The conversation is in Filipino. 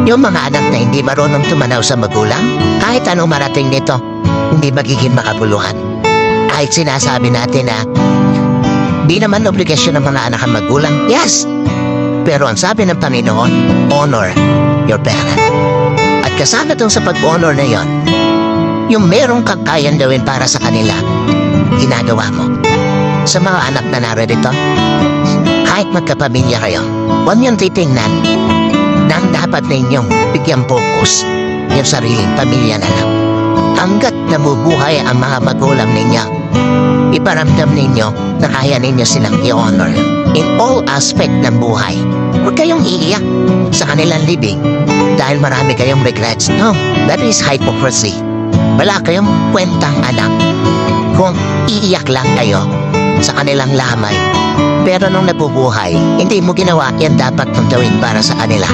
Yung mga anak na hindi marunong tumanaw sa magulang, kahit anong marating nito, hindi magiging makabuluhan. Kahit sinasabi natin na di naman obligasyon ng mga anak ang magulang, yes! Pero ang sabi ng Panginoon, honor your parent. At kasama tong sa pag-honor na yon, yung merong kang kayang gawin para sa kanila, ginagawa mo. Sa mga anak na narito, kahit magkapamilya kayo, huwag niyong titingnan na ang dapat ninyong bigyan focus yung sariling pamilya na lang. Hanggat nabubuhay ang mga magulang ninyo, iparamdam ninyo na kaya ninyo silang i-honor in all aspect ng buhay. Huwag kayong iiyak sa kanilang libing dahil marami kayong regrets. No, that is hypocrisy. Wala kayong kwentang anak kung iiyak lang kayo sa kanilang lamay. Pero nung nabubuhay, hindi mo ginawa yan dapat mong gawin para sa kanila.